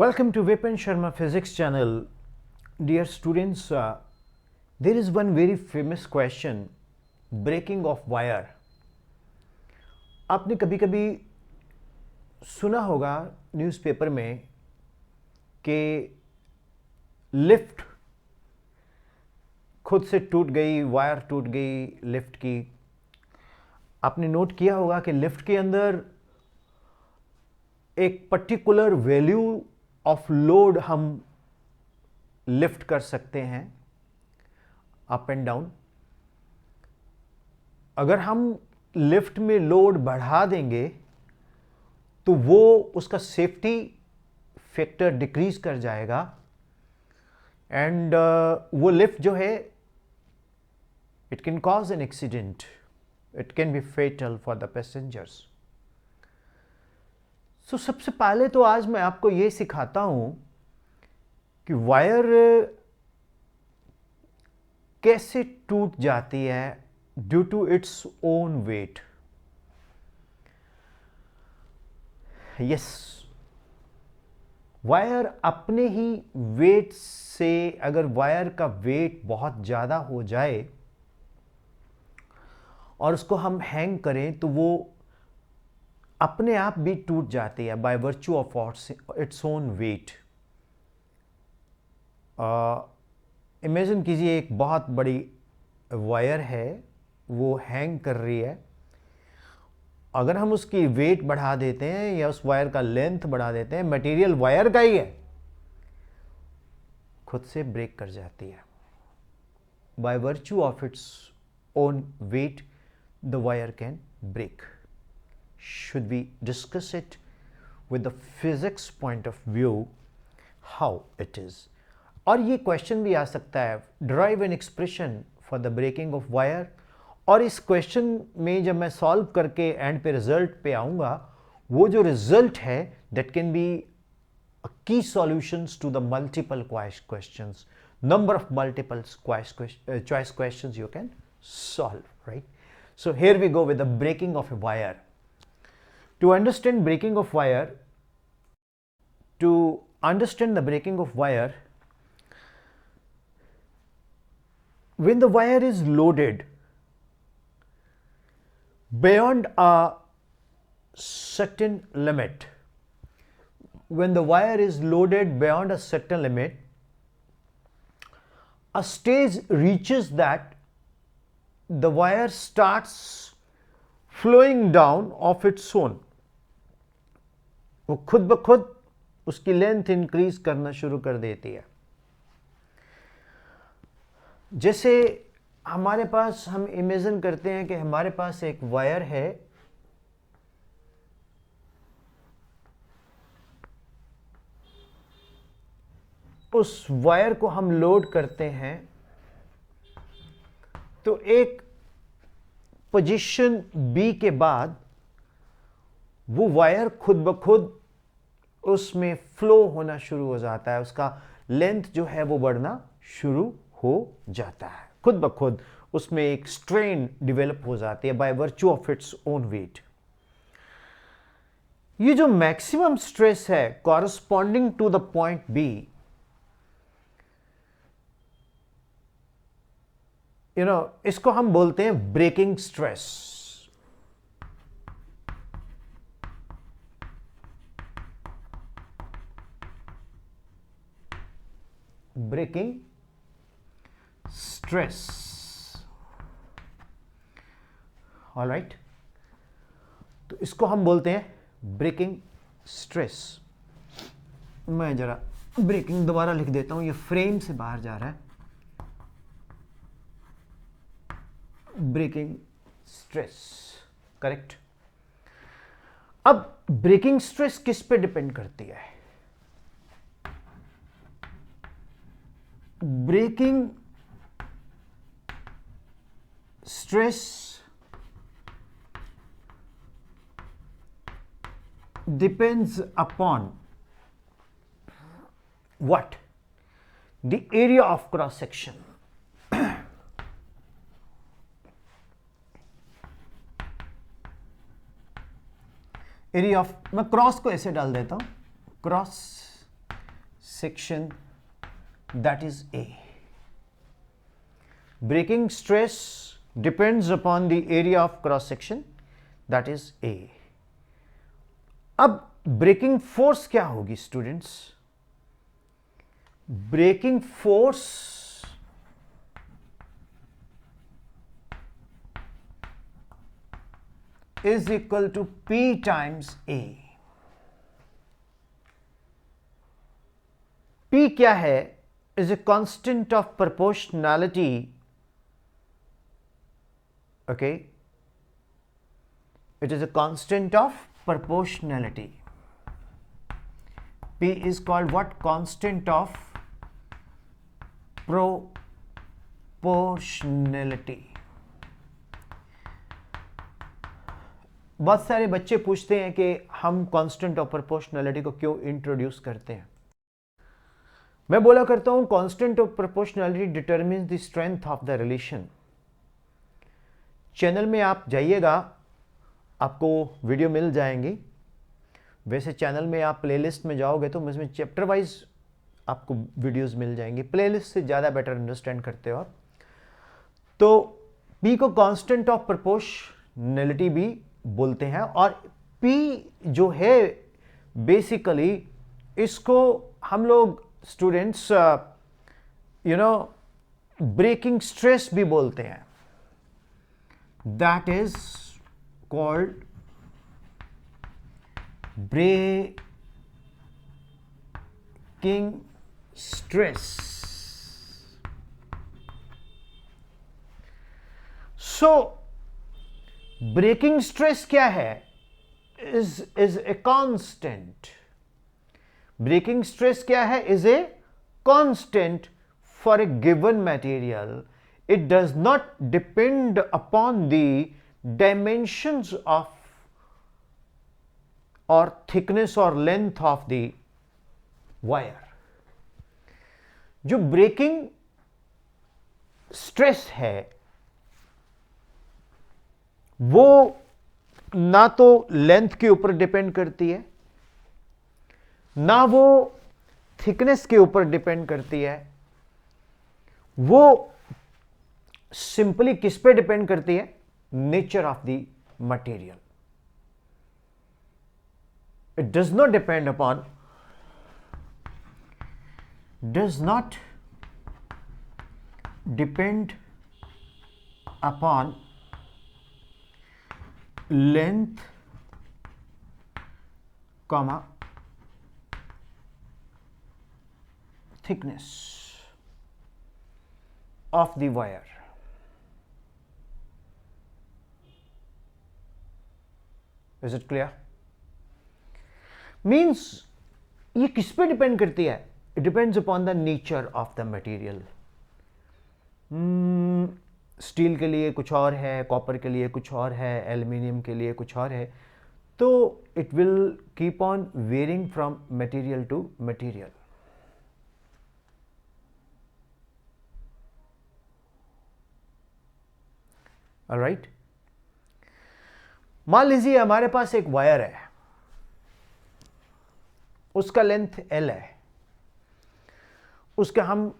Welcome to Vipin Sharma Physics channel. Dear students, there is one very famous question, breaking of wire. आपने कभी कभी सुना होगा newspaper में कि लिफ्ट खुद से टूट गई, वायर टूट गई लिफ्ट की. आपने नोट किया होगा कि लिफ्ट के अंदर एक पर्टिकुलर वैल्यू ऑफ लोड हम लिफ्ट कर सकते हैं अप एंड डाउन. अगर हम लिफ्ट में लोड बढ़ा देंगे तो वो उसका सेफ्टी फैक्टर डिक्रीज कर जाएगा एंड वो लिफ्ट जो है it can cause an accident, it can be fatal for the passengers. तो सबसे पहले तो आज मैं आपको ये सिखाता हूं कि वायर कैसे टूट जाती है due to its own weight. Yes, wire अपने ही वेट से, अगर वायर का वेट बहुत ज़्यादा हो जाए और उसको हम हैंग करें तो वो अपने आप भी टूट जाती है by virtue of its own wait. Imagine कीजिए एक बहुत बड़ी वायर है, वो हैंग कर रही है. अगर हम उसकी वेट बढ़ा देते हैं या उस वायर का लेंथ बढ़ा देते हैं, मटेरियल वायर का ही है, खुद से ब्रेक कर जाती है. By virtue of its own weight the wire can break. Should we discuss it with the physics point of view how it is? और ये क्वेश्चन भी आ सकता है, derive an expression for the breaking of wire. और इस question में जब मैं सॉल्व करके एंड पे रिजल्ट पे आऊंगा, वो जो रिजल्ट है that can be a key solutions to the multiple questions, number of multiple choice questions you can solve, right? So here we go with the breaking of a wire. To understand the breaking of wire, when the wire is loaded beyond a certain limit, a stage reaches that the wire starts flowing down of its own. वो खुद ब खुद उसकी length increase करना शुरू कर देती है. जैसे हमारे पास, हम इमेजिन करते हैं कि हमारे पास एक वायर है, उस वायर को हम लोड करते हैं तो एक पोजीशन बी के बाद वो वायर खुद ब खुद उसमें फ्लो होना शुरू हो जाता है. उसका लेंथ जो है वो बढ़ना शुरू हो जाता है. खुद ब खुद उसमें एक स्ट्रेन डेवलप हो जाती है by virtue of its own weight. ये जो मैक्सिमम स्ट्रेस है corresponding to the point B, इसको हम बोलते हैं breaking stress. Breaking stress, alright. तो इसको हम बोलते हैं ब्रेकिंग स्ट्रेस. मैं जरा ब्रेकिंग दोबारा लिख देता हूं, ये फ्रेम से बाहर जा रहा है. Breaking stress, correct. अब ब्रेकिंग स्ट्रेस किस पे डिपेंड करती है? Breaking stress depends upon what? The area of cross section. Area of, मैं क्रॉस को ऐसे डाल देता हूं, cross section, that is A. Breaking stress depends upon the area of cross section, that is A. अब breaking force क्या होगी students? Breaking force is equal to P times A. P क्या है? Is a constant of proportionality. Okay, it is a constant of proportionality. P is called what? Constant of proportionality. बहुत सारे बच्चे पूछते हैं कि हम कांस्टेंट ऑफ प्रोपोर्शनैलिटी को क्यों इंट्रोड्यूस करते हैं. मैं बोला करता हूं constant of proportionality determines the strength of the relation. Channel में आप जाइएगा, आपको वीडियो मिल जाएंगी. वैसे चैनल में आप प्लेलिस्ट में जाओगे तो उसमें चैप्टर वाइज आपको वीडियोस मिल जाएंगी. प्लेलिस्ट से ज़्यादा बेटर अंडरस्टैंड करते हो आप. तो पी को कांस्टेंट ऑफ प्रोपोर्शनैलिटी भी बोलते हैं. और P जो है बेसिकली इसको हम लोग स्टूडेंट्स ब्रेकिंग स्ट्रेस भी बोलते हैं. That is called breaking stress. So breaking stress क्या है? Is a constant. Breaking stress क्या है? Is a constant for a given material. It does not depend upon the dimensions of और thickness और length of the wire. जो breaking stress है वो ना तो लेंथ के ऊपर डिपेंड करती है, ना वो थिकनेस के ऊपर डिपेंड करती है. वो सिंपली किस पे डिपेंड करती है? Nature of the material. It does not depend upon length, comma, thickness of the wire. Is it clear? Means ये किस पे डिपेंड करती है? It depends upon the nature of the material. Steel के लिए कुछ और है, कॉपर के लिए कुछ और है, एल्युमिनियम के लिए कुछ और है. तो it will keep on varying from material to material. Alright. मान लीजिए हमारे पास एक वायर है, उसका लेंथ L है. उसके हम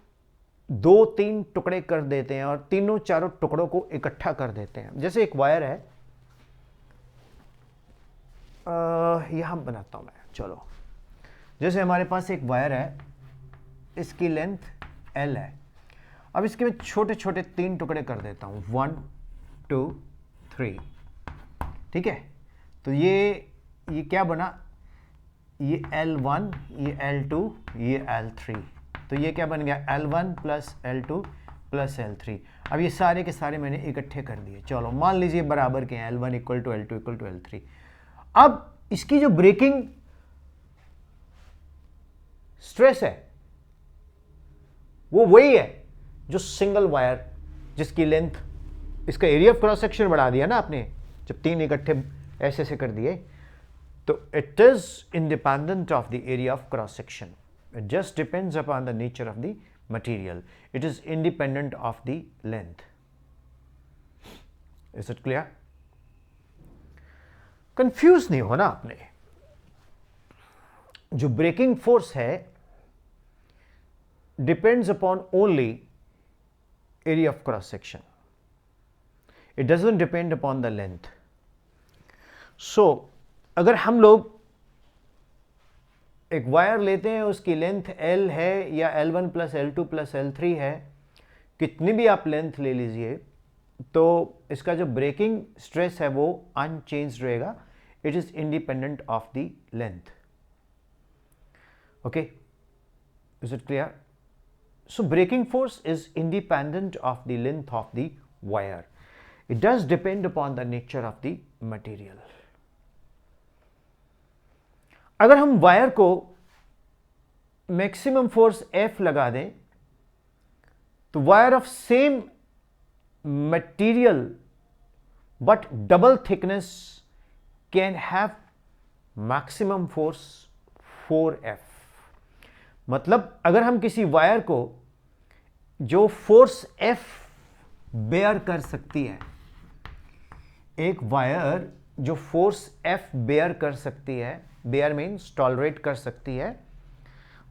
2-3 टुकड़े कर देते हैं और तीनों चारों टुकड़ों को इकट्ठा कर देते हैं. जैसे एक वायर है, यहां बनाता हूं मैं. चलो, जैसे हमारे पास एक वायर है, इसकी लेंथ L है. अब इसके मैं छोटे छोटे 3 टुकड़े कर देता हूं. 1 2 3. ठीक है. तो ये क्या बना? ये L1, ये L2, ये L3. तो ये क्या बन गया? L1 plus L2 plus L3. अब ये सारे के सारे मैंने इकट्ठे कर दिए. चलो, मान लीजिए बराबर के हैं. L1 equal to L2 equal to L3. अब इसकी जो ब्रेकिंग स्ट्रेस है वो वही है जो सिंगल वायर, जिसकी लेंथ, इसका एरिया ऑफ क्रॉस सेक्शन बढ़ा दिया ना आपने जब 3 इकट्ठे ऐसे से कर दिए. तो it is independent of the area of cross section. It just depends upon the nature of the material. It is independent of the length. Is it clear? Confuse नहीं होना आपने. जो ब्रेकिंग फोर्स है depends upon only area of cross section. It doesn't depend upon the length. So अगर हम लोग एक wire लेते हैं, उसकी लेंथ L है या L1 plus L2 plus L3 है, कितनी भी आप लेंथ ले लीजिए, तो इसका जो ब्रेकिंग स्ट्रेस है वो अनचेंज रहेगा. It is independent of the length. Okay, is it clear? So braking force is independent of the length of the wire. It does depend upon the nature of the material. अगर हम wire को maximum force F लगा दें, तो wire of same material but double thickness can have maximum force 4F. मतलब अगर हम किसी वायर को जो फोर्स F बेयर कर सकती है, एक वायर जो फोर्स F बेयर कर सकती है, बेयर मीन्स टॉलरेट कर सकती है,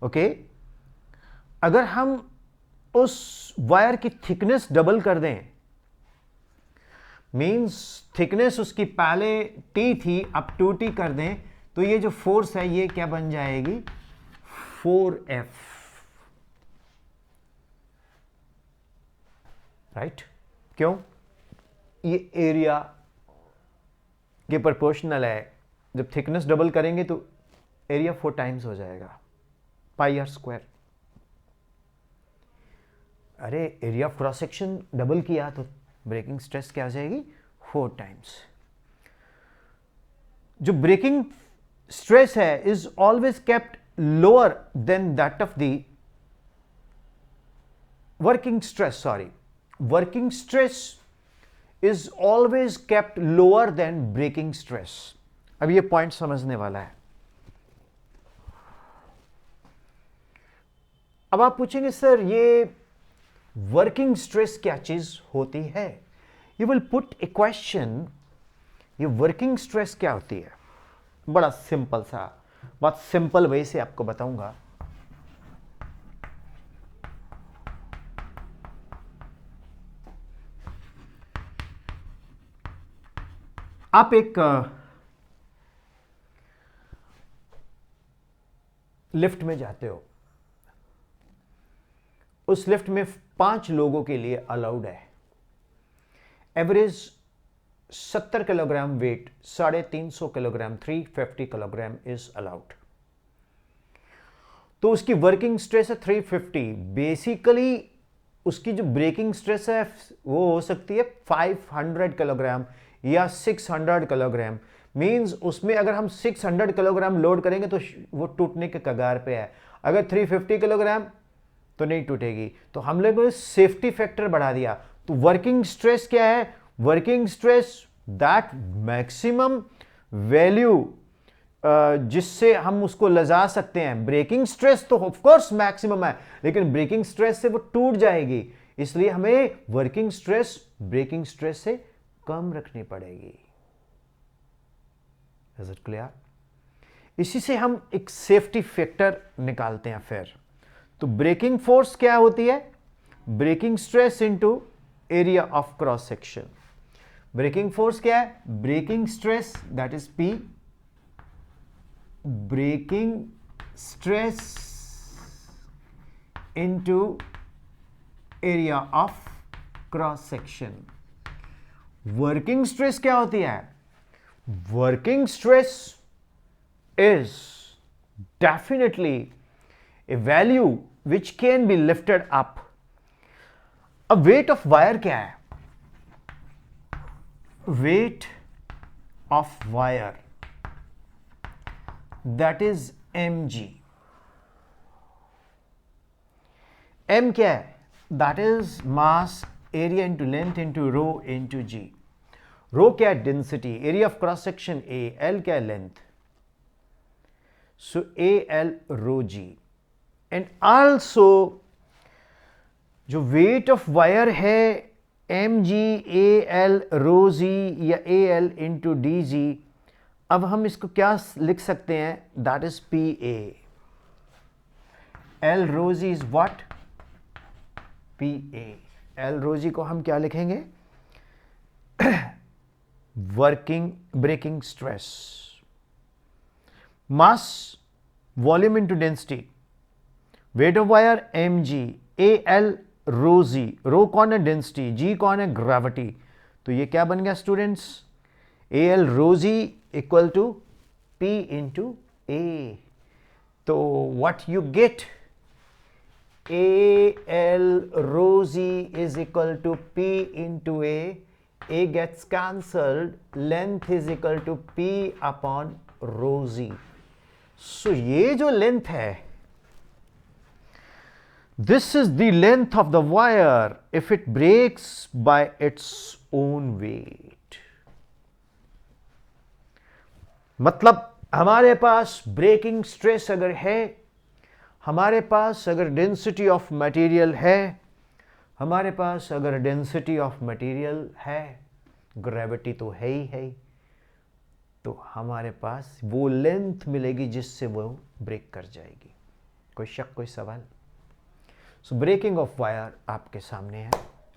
ओके, अगर हम उस वायर की थिकनेस डबल कर दें, मीन्स थिकनेस उसकी पहले T थी, अब 2T कर दें, तो ये जो फोर्स है ये क्या बन जाएगी? 4F. राइट? क्यों? ये एरिया के प्रोपोर्शनल है. जब थिकनेस डबल करेंगे तो एरिया 4 टाइम्स हो जाएगा, पाई आर स्क्वायर. अरे area of cross section double किया तो ब्रेकिंग स्ट्रेस क्या हो जाएगी? 4 टाइम्स. जो ब्रेकिंग स्ट्रेस है is always kept lower than that of the working stress. Sorry, working stress is always kept lower than breaking stress. अब ये पॉइंट समझने वाला है. अब आप पूछेंगे सर ये वर्किंग स्ट्रेस क्या चीज होती है? You will put A question, ये वर्किंग स्ट्रेस क्या होती है? बड़ा सिंपल सा, बहुत सिंपल वे से आपको बताऊंगा. आप एक लिफ्ट में जाते हो, उस लिफ्ट में 5 लोगों के लिए अलाउड है. Average 70 kilogram weight, 350 kilogram, 350 kilogram is allowed. तो उसकी वर्किंग स्ट्रेस है 350. बेसिकली उसकी जो ब्रेकिंग स्ट्रेस है वो हो सकती है 500 किलोग्राम या 600 किलोग्राम. मींस उसमें अगर हम 600 किलोग्राम लोड करेंगे तो वो टूटने के कगार पे है. अगर 350 किलोग्राम तो नहीं टूटेगी. तो हम लोगों ने सेफ्टी फैक्टर बढ़ा दिया. तो वर्किंग स्ट्रेस क्या है? Working stress that maximum value जिससे हम उसको लजा सकते हैं. ब्रेकिंग स्ट्रेस तो ऑफ कोर्स मैक्सिमम है, लेकिन ब्रेकिंग स्ट्रेस से वो टूट जाएगी. इसलिए हमें वर्किंग स्ट्रेस ब्रेकिंग स्ट्रेस से कम रखनी पड़ेगी. Is it clear? इसी से हम एक सेफ्टी फैक्टर निकालते हैं. फिर तो ब्रेकिंग फोर्स क्या होती है? Breaking stress into area of cross section. Breaking force क्या है? Breaking stress that is P. Breaking stress into area of cross section. Working stress क्या होती है? Working stress is definitely a value which can be lifted up. अब weight of wire क्या है? Weight of wire that is mg. m क्या है? That is mass area into length into rho into g. Rho क्या है? Density. Area of cross section A. L क्या है? Length. So AL rho g. And also जो weight of wire है mg AL rho g या AL into D G. अब हम इसको क्या लिख सकते हैं? That is PA. L rho g is what? PA। L rho g को हम क्या लिखेंगे? Working breaking stress. Mass volume into density, weight of wire mg, AL रोजी, रो कौन है? डेंसिटी, G कौन है? ग्रेविटी। तो ये क्या बन गया students? AL rho g equal to P into A। तो what you get? AL rosie is equal to P into A gets cancelled, length is equal to P upon rosie. So ये जो length है, this is the length of the wire if it breaks by its own weight. मतलब हमारे पास breaking stress अगर है, हमारे पास अगर density of material है, हमारे पास अगर डेंसिटी ऑफ मटेरियल है, ग्रेविटी तो है ही, तो हमारे पास वो लेंथ मिलेगी जिससे वो ब्रेक कर जाएगी। कोई शक, कोई सवाल? सो ब्रेकिंग ऑफ वायर आपके सामने है।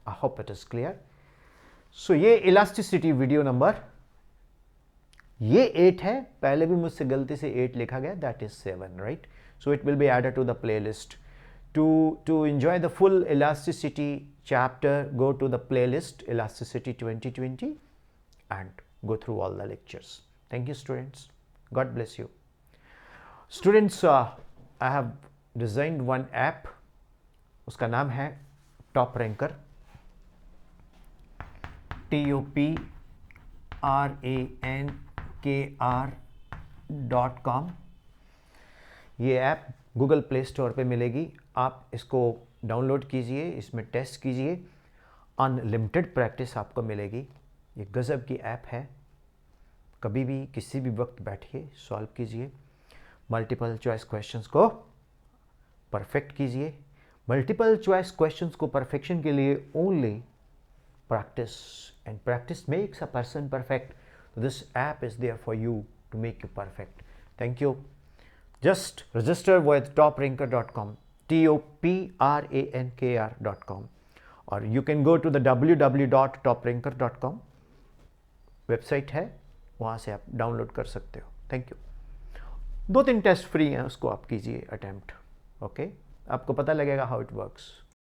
I hope it is clear. So ये इलास्टिसिटी वीडियो नंबर, ये 8 है, पहले भी मुझसे गलती से 8 लिखा गया, that is 7, right? So it will be added to the playlist. To enjoy the full elasticity chapter, go to the playlist Elasticity 2020 and go through all the lectures. Thank you students. God bless you. Students, I have designed one app. उसका नाम है Top Ranker. TOPRANKR.com। ये app Google play store पे मिलेगी। आप इसको download कीजिए, इसमें टेस्ट कीजिए, अनलिमिटेड प्रैक्टिस आपको मिलेगी। ये गज़ब की ऐप है, कभी भी किसी भी वक्त बैठिए, सॉल्व कीजिए, मल्टीपल चॉइस क्वेश्चंस को परफेक्ट कीजिए। मल्टीपल चॉइस क्वेश्चंस को परफेक्शन के लिए only practice, and practice makes a person perfect. This app is there for you to make you perfect. Thank you. Just register with topranker.com, TOPRANKR.com, or you can go to the www.topranker.com website है, वहाँ से आप download कर सकते हो। Thank you. 2-3 test free हैं, उसको आप कीजिए अटेम्प्ट। ओके, आपको पता लगेगा हाउ इट वर्क्स।